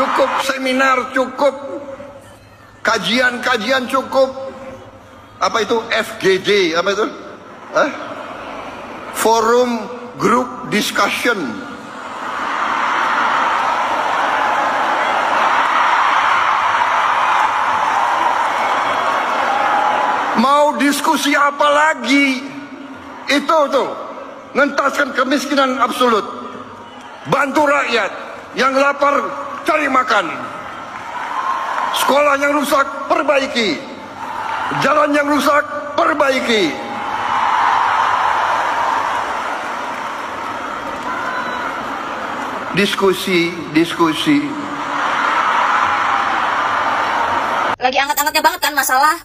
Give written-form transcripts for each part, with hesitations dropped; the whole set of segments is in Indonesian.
cukup seminar, cukup kajian-kajian, cukup apa itu FGD, apa itu? Forum Group Discussion. Mau diskusi apa lagi? Itu tuh, ngentaskan kemiskinan absolut, bantu rakyat yang lapar cari makan, sekolah yang rusak perbaiki, jalan yang rusak perbaiki. Diskusi. Lagi anget-angetnya banget kan masalah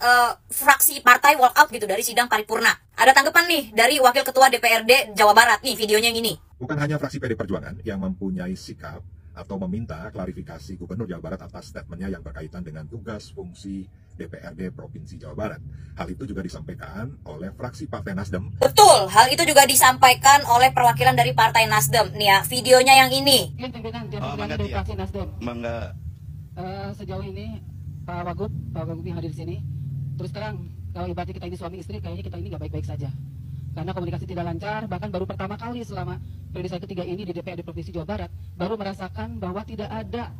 fraksi partai walkout gitu dari sidang paripurna. Ada tanggapan nih dari Wakil Ketua DPRD Jawa Barat nih, videonya yang ini. Bukan hanya fraksi PD Perjuangan yang mempunyai sikap atau meminta klarifikasi Gubernur Jawa Barat atas statementnya yang berkaitan dengan tugas fungsi DPRD Provinsi Jawa Barat. Hal itu juga disampaikan oleh fraksi Partai Nasdem. Betul, hal itu juga disampaikan oleh perwakilan dari Partai Nasdem. Nih ya, videonya yang ini. Pimpinan dari fraksi Nasdem. Sejauh ini Pak Wagub yang hadir di sini, terus terang kalau ibaratnya kita ini suami istri, kayaknya kita ini nggak baik-baik saja. Karena komunikasi tidak lancar, bahkan baru pertama kali selama periode saya ketiga ini di DPRD Provinsi Jawa Barat, baru merasakan bahwa tidak ada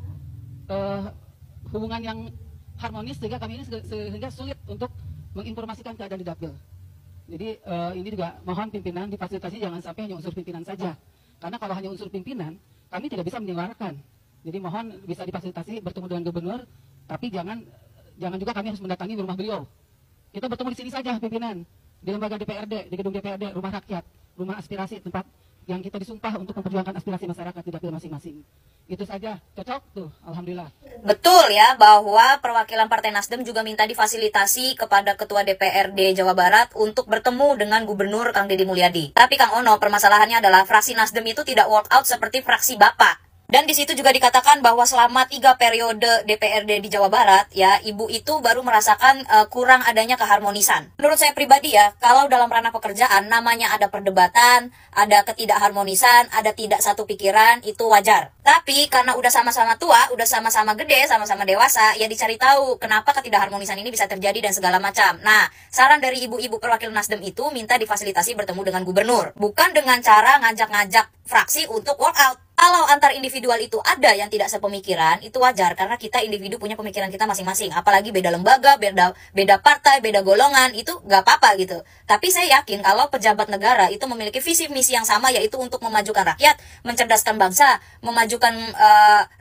hubungan yang harmonis, sehingga kami ini sehingga sulit untuk menginformasikan keadaan di dapil. Jadi ini juga mohon pimpinan difasilitasi, jangan sampai hanya unsur pimpinan saja. Karena kalau hanya unsur pimpinan, kami tidak bisa menyuarakan. Jadi mohon bisa difasilitasi bertemu dengan gubernur, tapi jangan juga kami harus mendatangi rumah beliau. Kita bertemu di sini saja pimpinan, di lembaga DPRD, di gedung DPRD, rumah rakyat, rumah aspirasi, tempat yang kita disumpah untuk memperjuangkan aspirasi masyarakat di dapil masing-masing. Itu saja, cocok tuh, alhamdulillah. Betul ya, bahwa perwakilan Partai Nasdem juga minta difasilitasi kepada Ketua DPRD Jawa Barat untuk bertemu dengan Gubernur Kang Deddy Mulyadi. Tapi Kang Ono, permasalahannya adalah fraksi Nasdem itu tidak walk out seperti fraksi Bapak. Dan di situ juga dikatakan bahwa selama 3 periode DPRD di Jawa Barat, ya, Ibu itu baru merasakan kurang adanya keharmonisan. Menurut saya pribadi ya, kalau dalam ranah pekerjaan namanya ada perdebatan, ada ketidakharmonisan, ada tidak satu pikiran, itu wajar. Tapi karena udah sama-sama tua, udah sama-sama gede, sama-sama dewasa, ya dicari tahu kenapa ketidakharmonisan ini bisa terjadi dan segala macam. Nah, saran dari ibu-ibu perwakilan Nasdem itu minta difasilitasi bertemu dengan gubernur, bukan dengan cara ngajak-ngajak fraksi untuk walk out. Kalau antar individual itu ada yang tidak sepemikiran, itu wajar karena kita individu punya pemikiran kita masing-masing. Apalagi beda lembaga, beda partai, beda golongan, itu nggak apa-apa gitu. Tapi saya yakin kalau pejabat negara itu memiliki visi misi yang sama, yaitu untuk memajukan rakyat, mencerdaskan bangsa, memajukan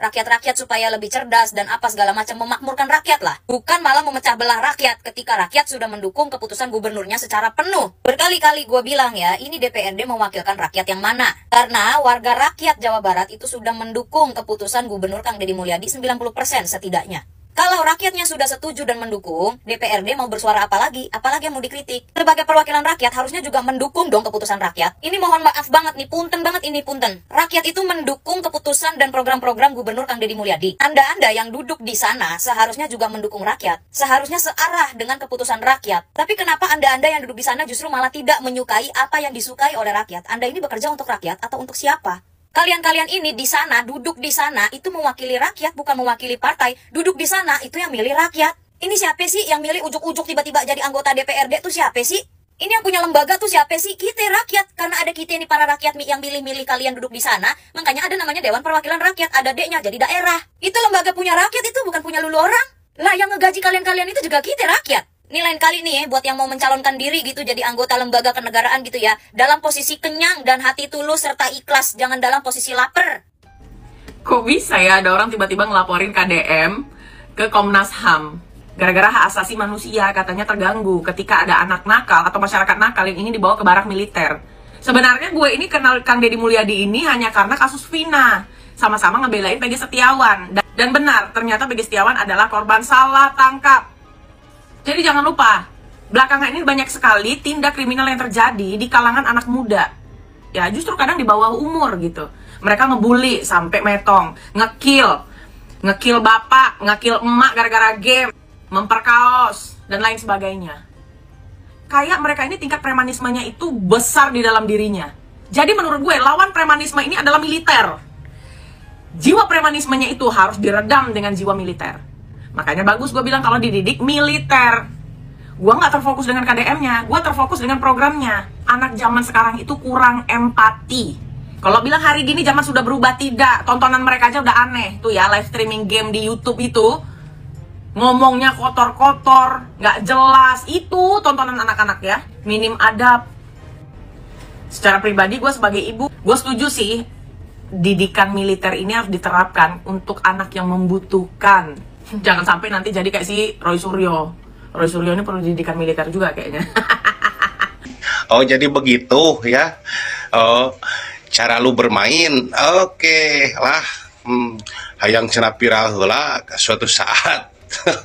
rakyat-rakyat supaya lebih cerdas dan apa segala macam, memakmurkan rakyat lah. Bukan malah memecah belah rakyat ketika rakyat sudah mendukung keputusan gubernurnya secara penuh. Berkali-kali gue bilang ya, ini DPRD mewakilkan rakyat yang mana? Karena warga rakyat Jawa Barat itu sudah mendukung keputusan Gubernur Kang Deddy Mulyadi 90% setidaknya. Kalau rakyatnya sudah setuju dan mendukung, DPRD mau bersuara apa lagi yang mau dikritik? Sebagai perwakilan rakyat harusnya juga mendukung dong keputusan rakyat. Ini mohon maaf banget nih, punten banget ini, punten. Rakyat itu mendukung keputusan dan program-program Gubernur Kang Deddy Mulyadi. Anda yang duduk di sana seharusnya juga mendukung rakyat. Seharusnya searah dengan keputusan rakyat. Tapi kenapa Anda yang duduk di sana justru malah tidak menyukai apa yang disukai oleh rakyat? Anda ini bekerja untuk rakyat atau untuk siapa? Kalian ini di sana, duduk di sana, itu mewakili rakyat, bukan mewakili partai. Duduk di sana, itu yang milih rakyat. Ini siapa sih yang milih ujuk-ujuk tiba-tiba jadi anggota DPRD tuh siapa sih? Ini yang punya lembaga tuh siapa sih? Kita rakyat. Karena ada kita ini para rakyat yang milih-milih kalian duduk di sana, makanya ada namanya Dewan Perwakilan Rakyat, ada D-nya jadi daerah. Itu lembaga punya rakyat, itu bukan punya lulu orang. Lah yang ngegaji kalian itu juga kita rakyat. Ini lain kali nih buat yang mau mencalonkan diri gitu jadi anggota lembaga kenegaraan gitu ya, dalam posisi kenyang dan hati tulus serta ikhlas, jangan dalam posisi lapar. Kok bisa ya ada orang tiba-tiba ngelaporin KDM ke Komnas HAM gara-gara hak asasi manusia katanya terganggu ketika ada anak nakal atau masyarakat nakal yang ingin dibawa ke barak militer. Sebenarnya gue ini kenal Kang Deddy Mulyadi ini hanya karena kasus Vina, sama-sama ngebelain Peggy Setiawan, dan benar ternyata Peggy Setiawan adalah korban salah tangkap. Jadi jangan lupa, belakangan ini banyak sekali tindak kriminal yang terjadi di kalangan anak muda. Ya justru kadang di bawah umur gitu. Mereka ngebully sampai metong, ngekill bapak, ngekill emak gara-gara game, memperkaos, dan lain sebagainya. Kayak mereka ini tingkat premanismenya itu besar di dalam dirinya. Jadi menurut gue, lawan premanisme ini adalah militer. Jiwa premanismenya itu harus diredam dengan jiwa militer. Makanya bagus gue bilang kalau dididik militer. Gue nggak terfokus dengan KDM-nya, gue terfokus dengan programnya. Anak zaman sekarang itu kurang empati. Kalau bilang hari gini zaman sudah berubah, tidak. Tontonan mereka aja udah aneh. Tuh ya, live streaming game di YouTube itu, ngomongnya kotor-kotor, nggak jelas. Itu tontonan anak-anak ya, minim adab. Secara pribadi gue sebagai ibu, gue setuju sih didikan militer ini harus diterapkan untuk anak yang membutuhkan. Jangan sampai nanti jadi kayak si Roy Suryo. Roy Suryo ini perlu didikan militer juga kayaknya. Oh, jadi begitu ya. Oh, cara lu bermain. Oke lah. Hayang cenah viral heula suatu saat.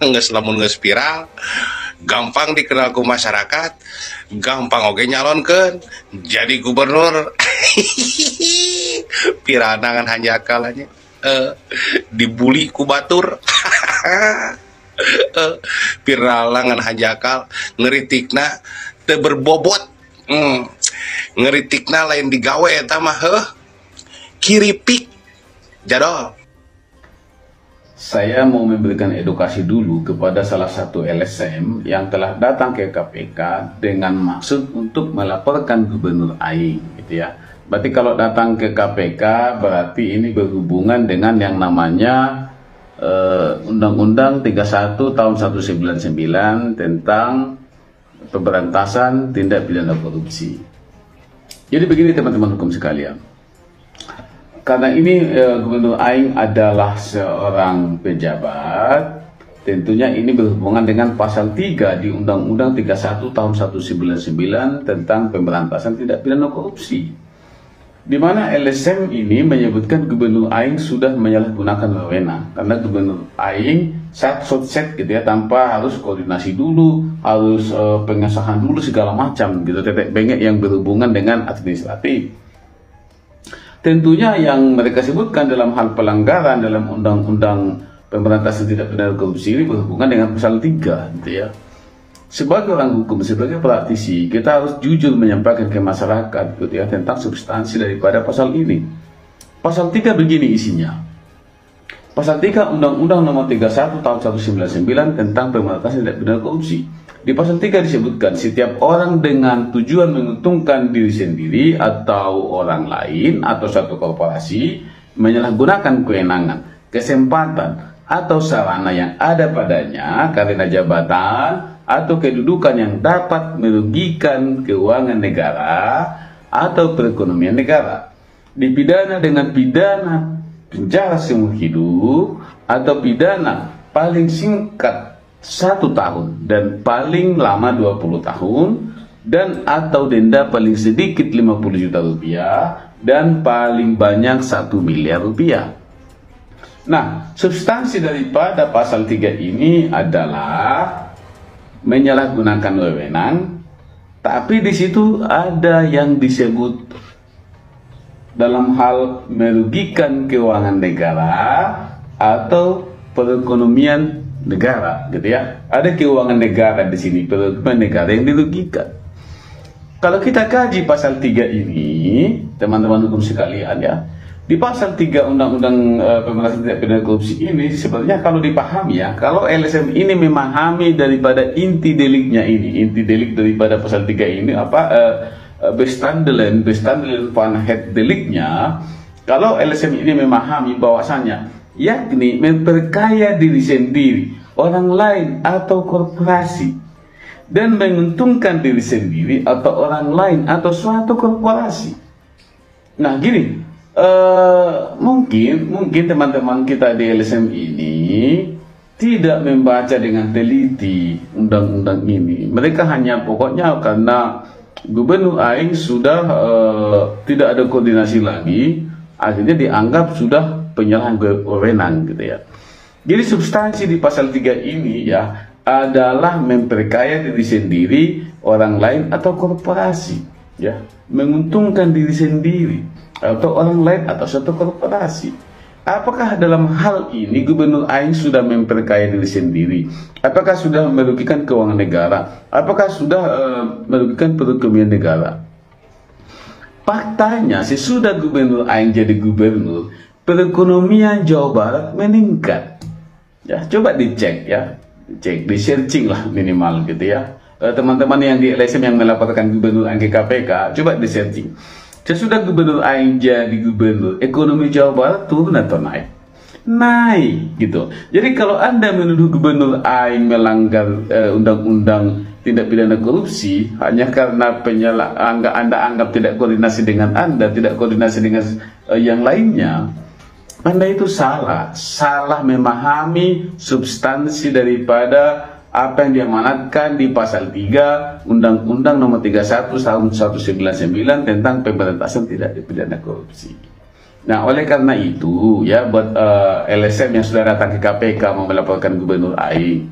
Geus lamun geus viral, gampang dikenal ku masyarakat, gampang oge nyalonkeun jadi gubernur. Piranangan hanjakal aja. Dibully ku batur. Piralangan hanjakal ngeritikna teu berbobot. Ngeritikna lain digawe eta mah kiripik jadol. Saya mau memberikan edukasi dulu kepada salah satu LSM yang telah datang ke KPK dengan maksud untuk melaporkan Gubernur Aing, gitu ya. Berarti kalau datang ke KPK berarti ini berhubungan dengan yang namanya Undang-Undang 31 tahun 1999 tentang pemberantasan tindak pidana korupsi. Jadi begini teman-teman hukum sekalian. Karena ini Gubernur Aing adalah seorang pejabat, tentunya ini berhubungan dengan pasal 3 di Undang-Undang 31 tahun 1999 tentang pemberantasan tindak pidana korupsi. Di mana LSM ini menyebutkan Gubernur Aing sudah menyalahgunakan wewenang karena Gubernur Aing set gitu ya, tanpa harus koordinasi dulu, harus pengesahan dulu segala macam gitu, tetek bengek yang berhubungan dengan administratif. Tentunya yang mereka sebutkan dalam hal pelanggaran dalam Undang-Undang Pemberantasan Tindak Pidana Korupsi ini berhubungan dengan pasal 3 gitu ya. Sebagai orang hukum, sebagai praktisi, kita harus jujur menyampaikan ke masyarakat gitu ya, tentang substansi daripada pasal ini. Pasal 3 begini isinya. Pasal 3 Undang-Undang Nomor 31 Tahun 1999 tentang Pemberantasan Tindak Pidana Korupsi. Di pasal 3 disebutkan setiap orang dengan tujuan menguntungkan diri sendiri atau orang lain atau suatu korporasi menyalahgunakan kewenangan, kesempatan atau sarana yang ada padanya karena jabatan atau kedudukan yang dapat merugikan keuangan negara atau perekonomian negara, dipidana dengan pidana penjara seumur hidup atau pidana paling singkat 1 tahun dan paling lama 20 tahun dan atau denda paling sedikit 50 juta rupiah dan paling banyak 1 miliar rupiah. Nah, substansi daripada pasal 3 ini adalah menyalahgunakan wewenang, tapi di situ ada yang disebut dalam hal merugikan keuangan negara atau perekonomian negara, gitu ya. Ada keuangan negara di sini, perekonomian negara yang dirugikan. Kalau kita kaji pasal 3 ini, teman-teman hukum sekalian ya, di pasal 3 Undang-Undang Pemberantasan Tindak Pidana Korupsi ini sebenarnya kalau dipahami ya, kalau LSM ini memahami daripada inti deliknya ini, inti delik daripada pasal 3 ini apa bestandelen van het deliknya, kalau LSM ini memahami bahwasanya yakni memperkaya diri sendiri, orang lain atau korporasi dan menguntungkan diri sendiri atau orang lain atau suatu korporasi. Nah gini, mungkin teman-teman kita di LSM ini tidak membaca dengan teliti undang-undang ini. Mereka hanya pokoknya karena Gubernur Aing sudah tidak ada koordinasi lagi, akhirnya dianggap sudah penyalahan wewenang gitu ya. Jadi substansi di pasal 3 ini ya adalah memperkaya diri sendiri, orang lain atau korporasi ya, menguntungkan diri sendiri atau orang lain atau suatu korporasi. Apakah dalam hal ini Gubernur Aing sudah memperkaya diri sendiri? Apakah sudah merugikan keuangan negara? Apakah sudah merugikan perekonomian negara? Faktanya sesudah Gubernur Aing jadi gubernur, perekonomian Jawa Barat meningkat. Ya, coba dicek ya, di searching lah minimal gitu ya. Teman-teman yang di LSM yang melaporkan gubernur Aing ke KPK, coba di searching. Sesudah gubernur Aing jadi gubernur, ekonomi Jawa Barat turun atau naik? Naik gitu. Jadi kalau Anda menuduh gubernur Aing melanggar undang-undang tindak pidana korupsi hanya karena Anda anggap tidak koordinasi dengan Anda, tidak koordinasi dengan yang lainnya, Anda itu salah memahami substansi daripada apa yang diamanatkan di pasal 3 Undang-Undang Nomor 31 Tahun 1999 tentang pemberantasan tindak pidana korupsi. Nah, oleh karena itu ya, buat LSM yang sudah datang ke KPK mau melaporkan gubernur Aing,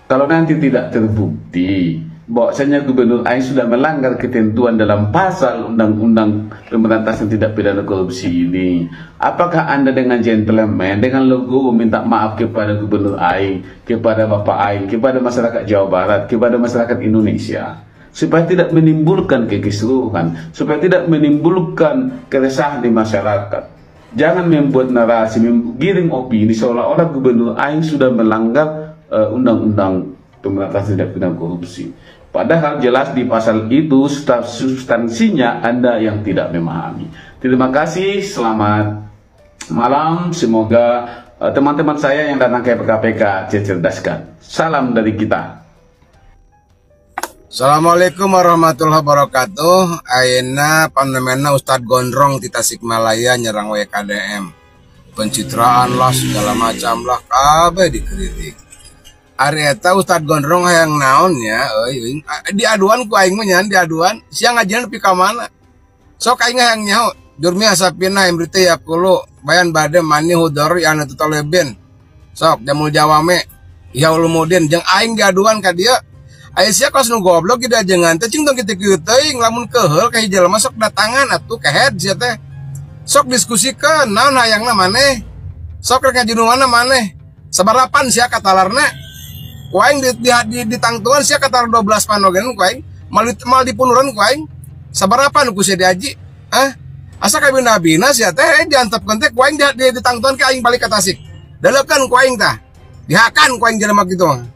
kalau nanti tidak terbukti bahwasanya gubernur Aing sudah melanggar ketentuan dalam pasal Undang-Undang Pemberantasan Tindak Pidana Korupsi ini, apakah Anda dengan gentleman, dengan logo meminta maaf kepada gubernur Aing, kepada Bapak Aing, kepada masyarakat Jawa Barat, kepada masyarakat Indonesia, supaya tidak menimbulkan kekisruhan, supaya tidak menimbulkan keresahan di masyarakat? Jangan membuat narasi, menggiring opini seolah-olah gubernur Aing sudah melanggar Undang-Undang Pemberantasan Tindak Pidana Korupsi. Padahal jelas di pasal itu substansinya Anda yang tidak memahami. Terima kasih, selamat malam. Semoga teman-teman saya yang datang ke KPK dicerdaskan. Salam dari kita. Assalamualaikum warahmatullahi wabarakatuh. Ayeuna pandemenna Ustadz Gondrong di Tasikmalaya nyerang WKDM. Pencitraan lah segala macam lah kabeh dikritik. Ari eta Ustadz Gondrong hayang naon ya, diaduan ku aing mah nyan diaduan, siang ngajian nepi ka mana? Sok aing hayang nyaho, jurmi asapina imrite yakulu, bayan bade mani hudor ya anu tutoleben. Sok jamul jawame, ya ulumudin jeung aing diaduan ka dieu. Aya sia kos nu goblok ge dajengan teh cing tong kitu teuing lamun keheul ka hiji jelema sok datangan atuh ka head sia teh. Sok diskusikeun naon hayangna maneh. Sok rek ngajinu mana maneh. Sabarapan sia katalarna? Kuaing di tangtuan sia katar 12 panogen kuaing mal dipunuran kuaing sabarapan ku sia diaji asa kabina-bina sia teh diantepkeun teh kuaing di tangtuan ke aing balik ka Tasik dalekeun kuaing tah dihakan kuaing jelema kitu.